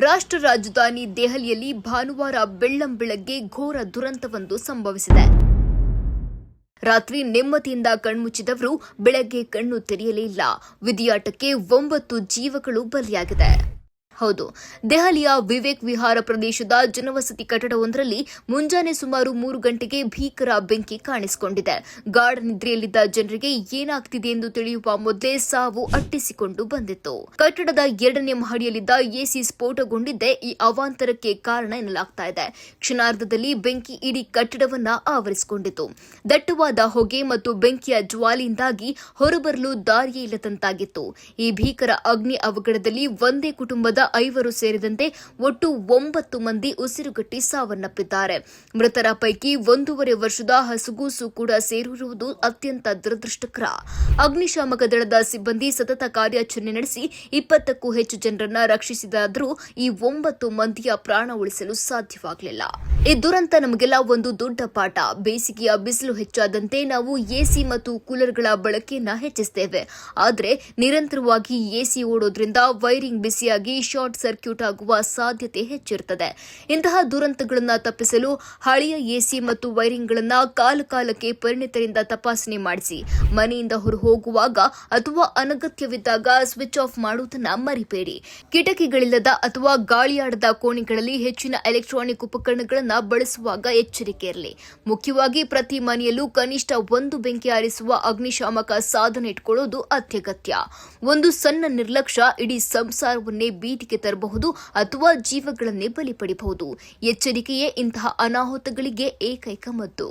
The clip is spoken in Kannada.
ರಾಷ್ಟ್ರ ರಾಜಧಾನಿ ದೆಹಲಿಯಲ್ಲಿ ಭಾನುವಾರ ಬೆಳ್ಳಂಬೆಳಗ್ಗೆ ಘೋರ ದುರಂತವೊಂದು ಸಂಭವಿಸಿದೆ. ರಾತ್ರಿ ನೆಮ್ಮದಿಯಿಂದ ಕಣ್ಮುಚ್ಚಿದವರು ಬೆಳಗ್ಗೆ ಕಣ್ಣು ತೆರೆಯಲೇ ಇಲ್ಲ. ವಿಧಿಯಾಟಕ್ಕೆ 9 ಜೀವಗಳು ಬಲಿಯಾಗಿದೆ. ಹೌದು, ದೆಹಲಿಯ ವಿವೇಕ್ ವಿಹಾರ ಪ್ರದೇಶದ ಜನವಸತಿ ಕಟ್ಟಡವೊಂದರಲ್ಲಿ ಮುಂಜಾನೆ ಸುಮಾರು 3 ಗಂಟೆಗೆ ಭೀಕರ ಬೆಂಕಿ ಕಾಣಿಸಿಕೊಂಡಿದೆ. ಗಾಢ ನಿದ್ರೆಯಲ್ಲಿದ್ದ ಜನರಿಗೆ ಏನಾಗ್ತಿದೆ ಎಂದು ತಿಳಿಯುವ ಮೊದಲೇ ಸಾವು ಅಟ್ಟಿಸಿಕೊಂಡು ಬಂದಿತ್ತು. ಕಟ್ಟಡದ 2ನೇ ಮಹಡಿಯಲ್ಲಿದ್ದ ಎಸಿ ಸ್ಫೋಟಗೊಂಡಿದ್ದೇ ಈ ಅವಾಂತರಕ್ಕೆ ಕಾರಣ ಎನ್ನಲಾಗ್ತಾ ಇದೆ. ಕ್ಷಣಾರ್ಧದಲ್ಲಿ ಬೆಂಕಿ ಇಡೀ ಕಟ್ಟಡವನ್ನ ಆವರಿಸಿಕೊಂಡಿತು. ದಟ್ಟವಾದ ಹೊಗೆ ಮತ್ತು ಬೆಂಕಿಯ ಜ್ವಾಲೆಯಿಂದಾಗಿ ಹೊರಬರಲು ದಾರಿಯೇ ಇಲ್ಲದಂತಾಗಿತ್ತು. ಈ ಭೀಕರ ಅಗ್ನಿ ಅವಘಡದಲ್ಲಿ ಒಂದೇ ಕುಟುಂಬದ 5 ಸೇರಿದಂತೆ ಒಟ್ಟು 9 ಮಂದಿ ಉಸಿರುಗಟ್ಟಿ ಸಾವನ್ನಪ್ಪಿದ್ದಾರೆ. ಮೃತರ ಪೈಕಿ 1.5 ವರ್ಷದ ಹಸುಗೂಸು ಕೂಡ ಸೇರಿರುವುದು ಅತ್ಯಂತ ದುರದೃಷ್ಟಕರ. ಅಗ್ನಿಶಾಮಕ ದಳದ ಸಿಬ್ಬಂದಿ ಸತತ ಕಾರ್ಯಾಚರಣೆ ನಡೆಸಿ 20ಕ್ಕೂ ಹೆಚ್ಚು ಜನರನ್ನ ರಕ್ಷಿಸಿದಾದರೂ ಈ 9 ಮಂದಿಯ ಪ್ರಾಣ ಉಳಿಸಲು ಸಾಧ್ಯವಾಗಲಿಲ್ಲ. ಈ ದುರಂತ ನಮಗೆಲ್ಲ ಒಂದು ದೊಡ್ಡ ಪಾಠ. ಬೇಸಿಗೆಯ ಬಿಸಿಲು ಹೆಚ್ಚಾದಂತೆ ನಾವು ಎಸಿ ಮತ್ತು ಕೂಲರ್ಗಳ ಬಳಕೆಯನ್ನ ಹೆಚ್ಚಿಸುತ್ತೇವೆ. ಆದರೆ ನಿರಂತರವಾಗಿ ಎಸಿ ಓಡೋದ್ರಿಂದ ವೈರಿಂಗ್ ಬಿಸಿಯಾಗಿ ಶಾರ್ಟ್ ಸರ್ಕ್ಯೂಟ್ ಆಗುವ ಸಾಧ್ಯತೆ ಹೆಚ್ಚಿರುತ್ತದೆ. ಇಂತಹ ದುರಂತಗಳನ್ನು ತಪ್ಪಿಸಲು ಹಳೆಯ ಎಸಿ ಮತ್ತು ವೈರಿಂಗ್ಗಳನ್ನು ಕಾಲಕಾಲಕ್ಕೆ ಪರಿಣಿತರಿಂದ ತಪಾಸಣೆ ಮಾಡಿಸಿ. ಮನೆಯಿಂದ ಹೊರ ಹೋಗುವಾಗ ಅಥವಾ ಅನಗತ್ಯವಿದ್ದಾಗ ಸ್ವಿಚ್ ಆಫ್ ಮಾಡುವುದನ್ನು ಮರಿಬೇಡಿ. ಕಿಟಕಿಗಳಿಲ್ಲದ ಅಥವಾ ಗಾಳಿಯಾಡದ ಕೋಣೆಗಳಲ್ಲಿ ಹೆಚ್ಚಿನ ಎಲೆಕ್ಟ್ರಾನಿಕ್ ಉಪಕರಣಗಳನ್ನು ಬಳಸುವಾಗ ಎಚ್ಚರಿಕೆ ಇರಲಿ. ಮುಖ್ಯವಾಗಿ ಪ್ರತಿ ಮನೆಯಲ್ಲೂ ಕನಿಷ್ಠ 1 ಬೆಂಕಿ ಆರಿಸುವ ಅಗ್ನಿಶಾಮಕ ಸಾಧನ ಇಟ್ಕೊಳ್ಳೋದು ಅತ್ಯಗತ್ಯ. ಒಂದು ಸಣ್ಣ ನಿರ್ಲಕ್ಷ್ಯ ಇಡೀ ಸಂಸಾರವನ್ನೇ ಬೀದಿಗೆ ತರಬಹುದು ಅಥವಾ ಜೀವಗಳನ್ನೇ ಬಲಿ ಪಡೆಯಬಹುದು. ಎಚ್ಚರಿಕೆಯೇ ಇಂತಹ ಅನಾಹುತಗಳಿಗೆ ಏಕೈಕ ಮದ್ದು.